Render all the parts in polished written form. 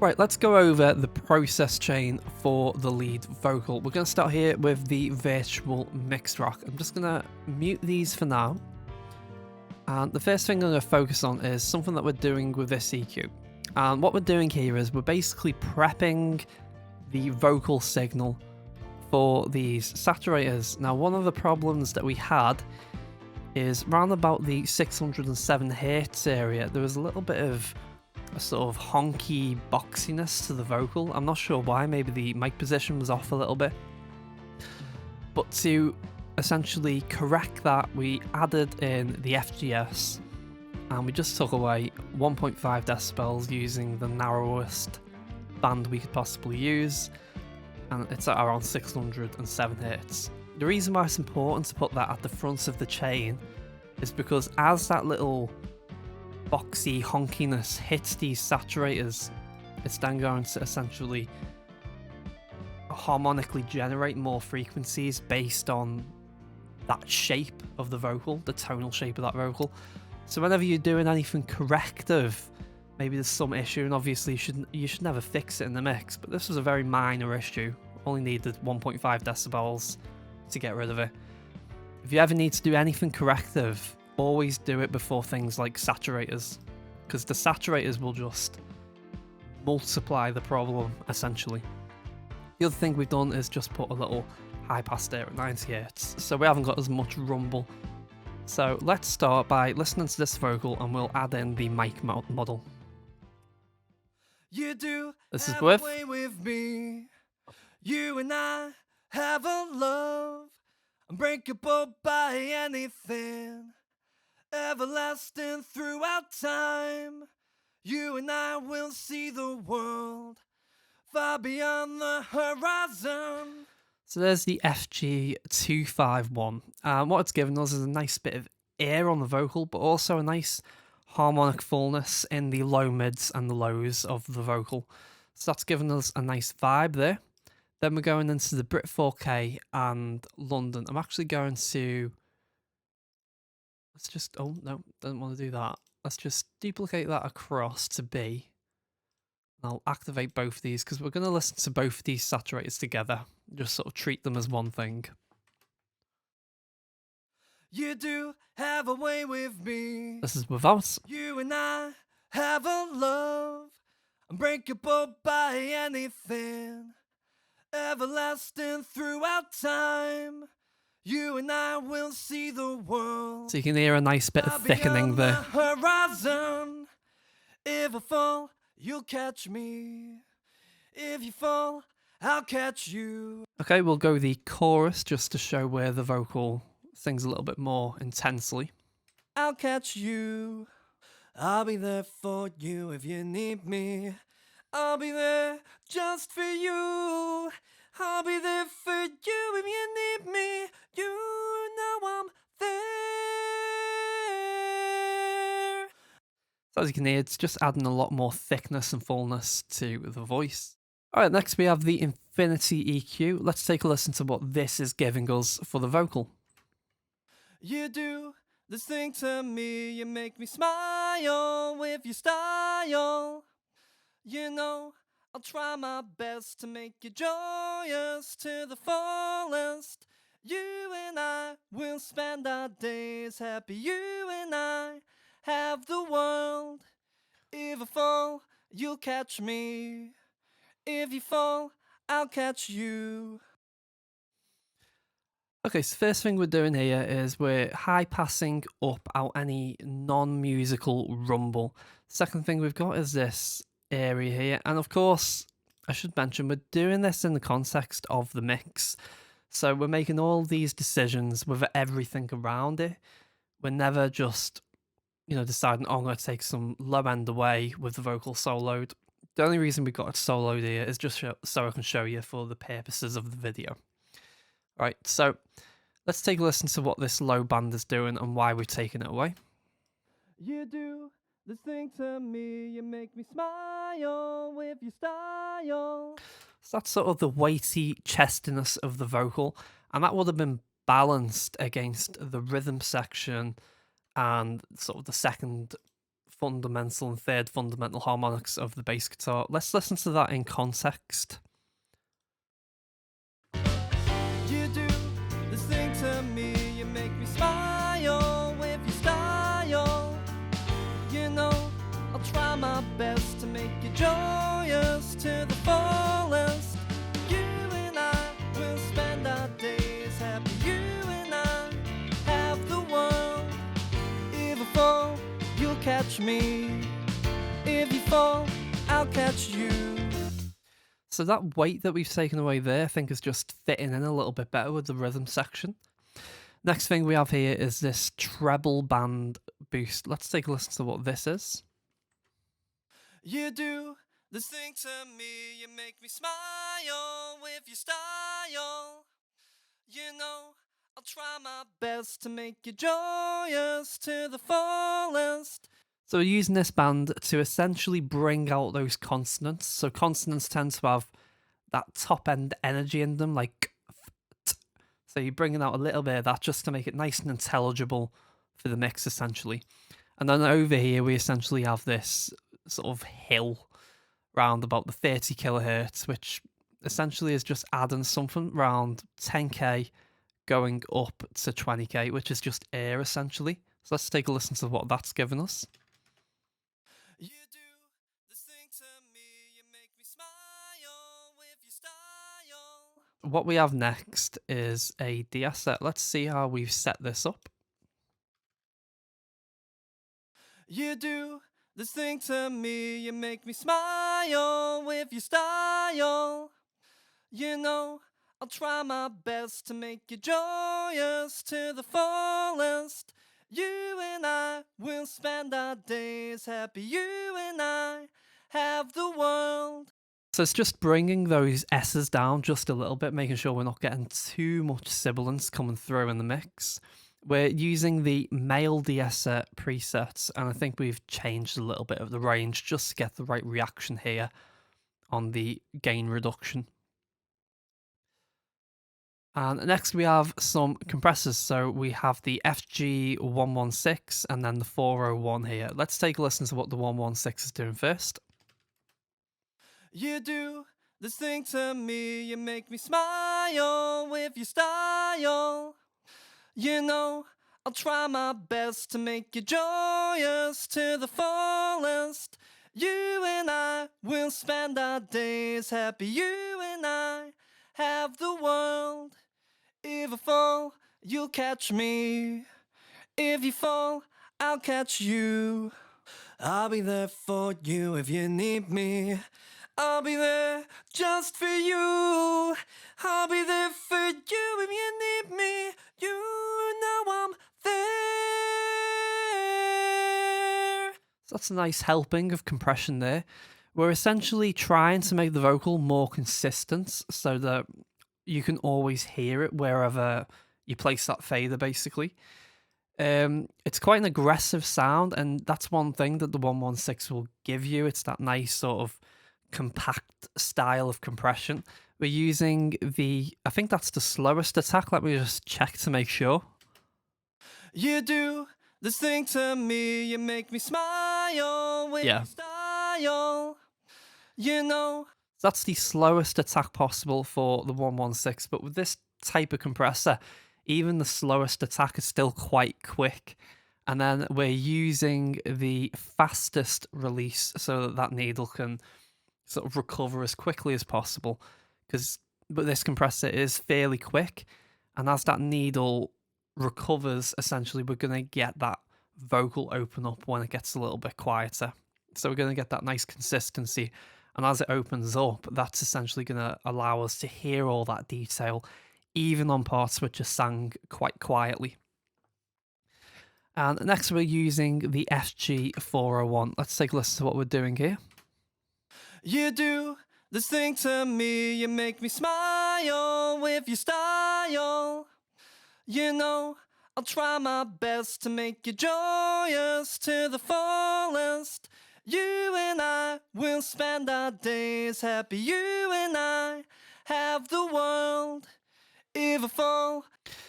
Right, let's go over the process chain for the lead vocal. We're going to start here with the virtual mix rack. I'm just going to mute these for now. And the first thing I'm going to focus on is something that we're doing with this EQ. And what we're doing here is we're basically prepping the vocal signal for these saturators. Now, one of the problems that we had is around about the 607 Hz area, there was a little bit of a sort of honky boxiness to the vocal. I'm not sure why, maybe the mic position was off a little bit. But to essentially correct that, we added in the FGS and we just took away 1.5 decibels using the narrowest band we could possibly use, and it's at around 607 Hz. The reason why it's important to put that at the front of the chain is because as that little boxy honkiness hits these saturators, it's then going to essentially harmonically generate more frequencies based on that shape of the vocal, the tonal shape of that vocal. So whenever you're doing anything corrective, maybe there's some issue, and obviously you should never fix it in the mix, but this was a very minor issue. Only needed 1.5 decibels to get rid of it. If you ever need to do anything corrective, always do it before things like saturators, because the saturators will just multiply the problem, essentially. The other thing we've done is just put a little high pass there at 90 Hz, so we haven't got as much rumble. So let's start by listening to this vocal and we'll add in the mic model. You do this is with me. You and I have a love unbreakable by anything, everlasting throughout time. You and I will see the world far beyond the horizon. So there's the FG251. What it's given us is a nice bit of air on the vocal, but also a nice harmonic fullness in the low mids and the lows of the vocal. So that's given us a nice vibe there. Then we're going into the Brit 4K and London. I'm actually going to... Let's just... Oh, no, don't want to do that. Let's just duplicate that across to B. I'll activate both of these because we're going to listen to both of these saturators together. Just sort of treat them as one thing. You do have a way with me. This is without. You and I have a love unbreakable by anything, everlasting throughout time. You and I will see the world. So you can hear a nice bit of thickening there. Horizon. If I fall, you'll catch me. If you fall, I'll catch you. Okay, we'll go the chorus just to show where the vocal sings a little bit more intensely. I'll catch you. I'll be there for you if you need me. I'll be there just for you. I'll be there for you if you need me. You know I'm there. So as you can hear, it's just adding a lot more thickness and fullness to the voice. Alright, next we have the Infinity EQ. Let's take a listen to what this is giving us for the vocal. You do this thing to me, you make me smile with your style. You know, I'll try my best to make you joyous to the fullest. You and I will spend our days happy. You and I have the world. If I fall, you'll catch me. If you fall, I'll catch you. Okay, so first thing we're doing here is we're high passing up out any non-musical rumble. Second thing we've got is this area here, and of course I should mention we're doing this in the context of the mix, so we're making all these decisions with everything around it. We're never just, deciding, oh, I'm going to take some low end away with the vocal soloed. The only reason we got it soloed here is just so I can show you for the purposes of the video. Right, so let's take a listen to what this low band is doing and why we've taken it away. You do this thing to me, you make me smile with your style. So that's sort of the weighty chestiness of the vocal, and that would have been balanced against the rhythm section and sort of the second fundamental and third fundamental harmonics of the bass guitar. Let's listen to that in context. You do this thing to me, you make me smile with your style. You know, I'll try my best to make you joyous to the fullest. You and I will spend our days happy. You and I have the world. If I fall, you'll catch me. If you fall, I'll catch you. So that weight that we've taken away there, I think, is just fitting in a little bit better with the rhythm section. Next thing we have here is this treble band boost. Let's take a listen to what this is. You do this thing to me, you make me smile with your style. You know, I'll try my best to make you joyous to the fullest. So we're using this band to essentially bring out those consonants. So consonants tend to have that top end energy in them, like so you're bringing out a little bit of that just to make it nice and intelligible for the mix, essentially. And then over here, we essentially have this sort of hill round about the 30 kilohertz, which essentially is just adding something around 10k going up to 20k, which is just air, essentially. So let's take a listen to what that's given us. You do this thing to me, you make me smile with your style. What we have next is a DS set. Let's see how we've set this up. You do this thing to me, you make me smile with your style. You know, I'll try my best to make you joyous to the fullest. You and I will spend our days happy. You and I have the world. So it's just bringing those S's down just a little bit, making sure we're not getting too much sibilance coming through in the mix. We're using the male DS set presets, and I think we've changed a little bit of the range just to get the right reaction here on the gain reduction. And next we have some compressors. So we have the FG116 and then the 401 here. Let's take a listen to what the 116 is doing first. You do this thing to me, you make me smile with your style. You know, I'll try my best to make you joyous to the fullest. You and I will spend our days happy. You and I have the world. If I fall, you'll catch me. If you fall, I'll catch you. I'll be there for you if you need me. I'll be there just for you. I'll be there for you if you need me. You know I'm there. So that's a nice helping of compression there. We're essentially trying to make the vocal more consistent so that you can always hear it wherever you place that fader, basically. It's quite an aggressive sound, and that's one thing that the 116 will give you. It's that nice sort of compact style of compression. We're using I think that's the slowest attack. Let me just check to make sure. You do this thing to me, you make me smile with your style. You know, that's the slowest attack possible for the 116, but with this type of compressor, even the slowest attack is still quite quick. And then we're using the fastest release so that that needle can sort of recover as quickly as possible. But this compressor is fairly quick, and as that needle recovers, essentially, we're going to get that vocal open up when it gets a little bit quieter. So we're going to get that nice consistency. And as it opens up, that's essentially going to allow us to hear all that detail, even on parts which are sang quite quietly. And next we're using the FG401. Let's take a listen to what we're doing here. You do this thing to me, you make me smile with your style. You know, I'll try my best to make you joyous to the fullest. You and I will spend our days happy. You and I have the world. If I fall.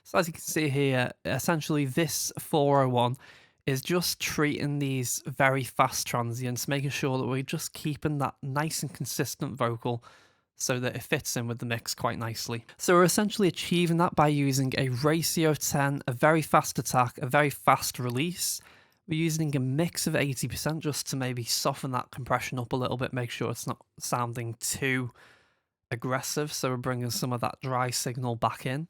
So as you can see here, essentially this 401 is just treating these very fast transients, making sure that we're just keeping that nice and consistent vocal so that it fits in with the mix quite nicely. So we're essentially achieving that by using a ratio 10, a very fast attack, a very fast release. We're using a mix of 80% just to maybe soften that compression up a little bit, make sure it's not sounding too aggressive. So we're bringing some of that dry signal back in.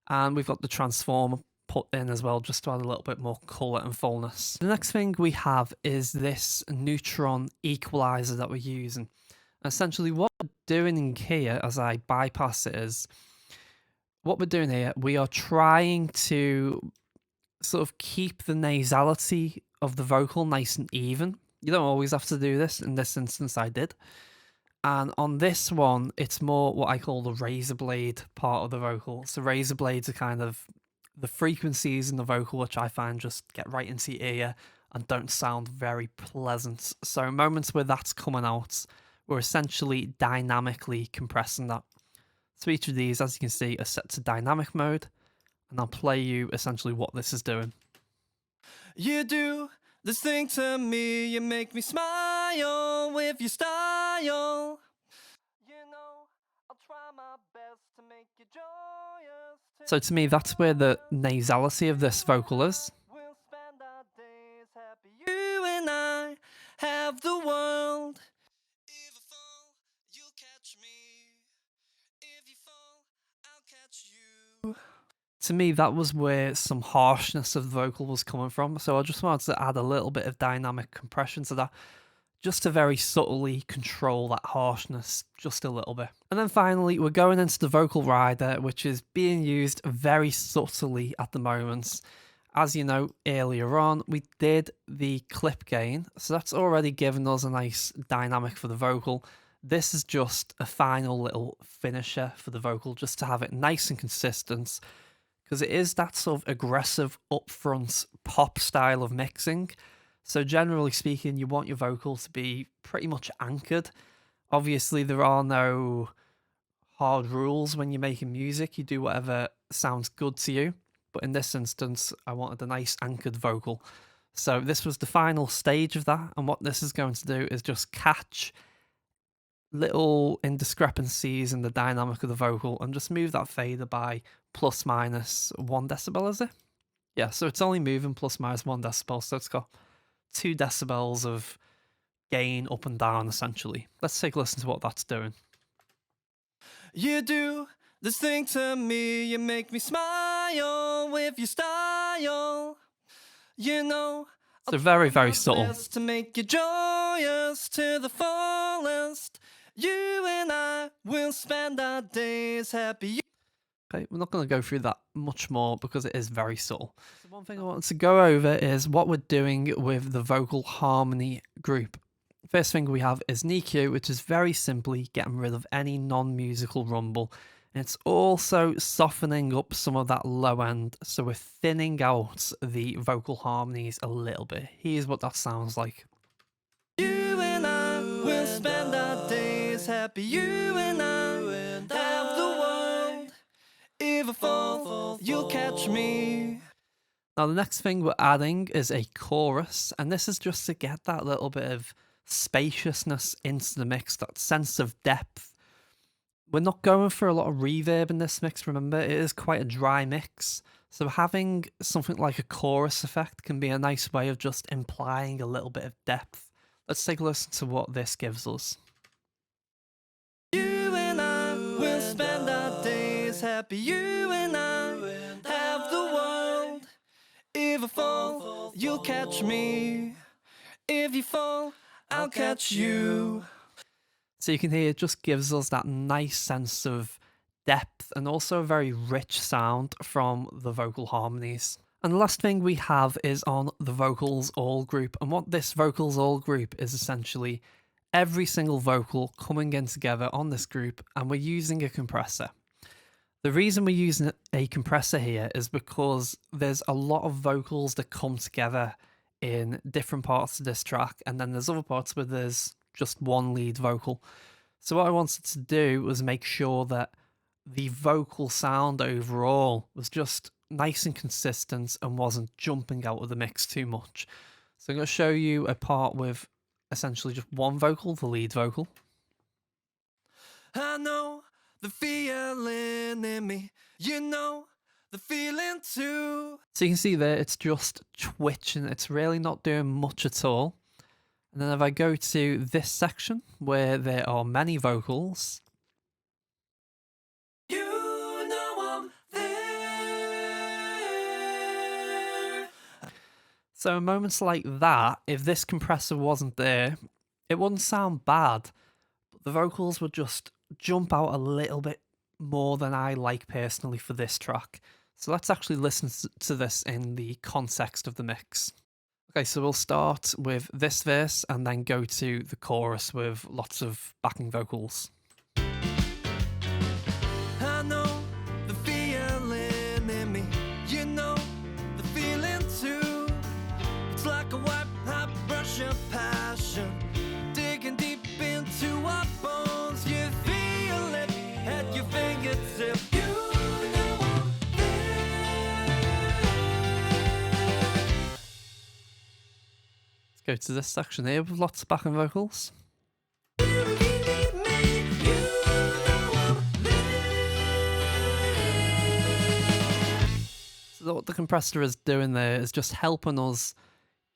And we've got the transformer put in as well, just to add a little bit more colour and fullness. The next thing we have is this neutron equalizer that we're using. Essentially what we're doing in here, as I bypass it, is what we're doing here, we are trying to sort of keep the nasality of the vocal nice and even. You don't always have to do this. In this instance, I did. And on this one, it's more what I call the razor blade part of the vocal. So razor blades are kind of the frequencies in the vocal, which I find just get right into your ear and don't sound very pleasant. So moments where that's coming out, we're essentially dynamically compressing that. So each of these, as you can see, are set to dynamic mode. And I'll play you essentially what this is doing. You do this thing to me, you make me smile with your style. You know, I'll try my best to make you joyous. So to me, that's where the nasality of this vocal is. We'll spend our days happy. You and I have the world. If I fall, you'll catch me. If you fall, I'll catch you. To me, that was where some harshness of the vocal was coming from. So I just wanted to add a little bit of dynamic compression to that, just to very subtly control that harshness just a little bit. And then finally, we're going into the vocal rider, which is being used very subtly at the moment. As you know, earlier on, we did the clip gain, so that's already given us a nice dynamic for the vocal. This is just a final little finisher for the vocal, just to have it nice and consistent, because it is that sort of aggressive, upfront pop style of mixing. So generally speaking, you want your vocal to be pretty much anchored. Obviously, there are no hard rules when you're making music. You do whatever sounds good to you. But in this instance, I wanted a nice anchored vocal. So this was the final stage of that. And what this is going to do is just catch little indiscrepancies in the dynamic of the vocal and just move that fader by plus minus 1 decibel, is it? Yeah, so it's only moving plus minus 1 decibel. So it's got 2 decibels of gain up and down, essentially. Let's take a listen to what that's doing. You do this thing to me, you make me smile with your style. You know, So very, very subtle. best to make you joyous to the fullest. You and I will spend our days happy. Okay, we're not going to go through that much more because it is very subtle. So one thing I wanted to go over is what we're doing with the vocal harmony group. First thing we have is an EQ, which is very simply getting rid of any non-musical rumble. And it's also softening up some of that low end, so we're thinning out the vocal harmonies a little bit. Here's what that sounds like. You and I will spend our days happy. You and I have the world. If I fall, you'll catch me. Now the next thing we're adding is a chorus, and this is just to get that little bit of spaciousness into the mix, that sense of depth. We're not going for a lot of reverb in this mix, remember, it is quite a dry mix. So having something like a chorus effect can be a nice way of just implying a little bit of depth. Let's take a listen to what this gives us. You and I will spend our days happy. You and I have the world. If I fall, you'll catch me. If you fall, I'll catch you. So you can hear it just gives us that nice sense of depth and also a very rich sound from the vocal harmonies. And the last thing we have is on the vocals all group. And what this vocals all group is essentially every single vocal coming in together on this group, and we're using a compressor. The reason we're using a compressor here is because there's a lot of vocals that come together in different parts of this track, and then there's other parts where there's just one lead vocal. So what I wanted to do was make sure that the vocal sound overall was just nice and consistent and wasn't jumping out of the mix too much. So I'm going to show you a part with essentially just one vocal, the lead vocal. I know the feeling in me, you know the feeling too. So you can see there, it's just twitching. It's really not doing much at all. And then if I go to this section where there are many vocals, You know I'm there. so in moments like that, if this compressor wasn't there, it wouldn't sound bad, but the vocals would just jump out a little bit more than I like personally for this track. So let's actually listen to this in the context of the mix. Okay, so we'll start with this verse and then go to the chorus with lots of backing vocals. I know the feeling in me, you know the feeling too. It's like a white hot brush of passion, digging deep into our bones. You feel it at your fingertips. You know I'm there. Let's go to this section here with lots of backing vocals. You need me, you know I'm there. So what the compressor is doing there is just helping us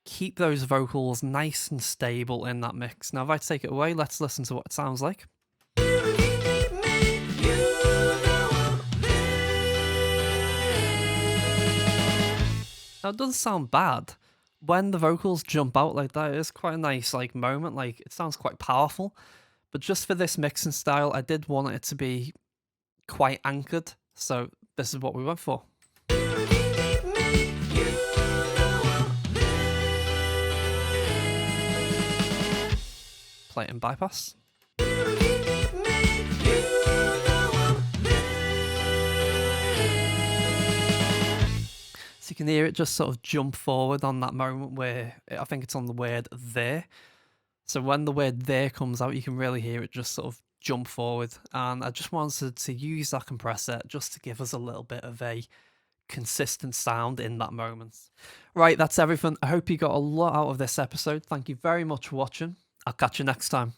keep those vocals nice and stable in that mix. Now if I take it away, let's listen to what it sounds like. You need me, you know I'm there. Now it doesn't sound bad. When the vocals jump out like that, it's quite a nice like moment, like it sounds quite powerful. But just for this mixing style, I did want it to be quite anchored, so this is what we went for. You need me, you know I'm there. Play it in bypass. You need me, you know I'm there. So you can hear it just sort of jump forward on that moment where I think it's on the word there. So when the word there comes out, you can really hear it just sort of jump forward. And I just wanted to use that compressor just to give us a little bit of a consistent sound in that moment. Right, that's everything. I hope you got a lot out of this episode. Thank you very much for watching. I'll catch you next time.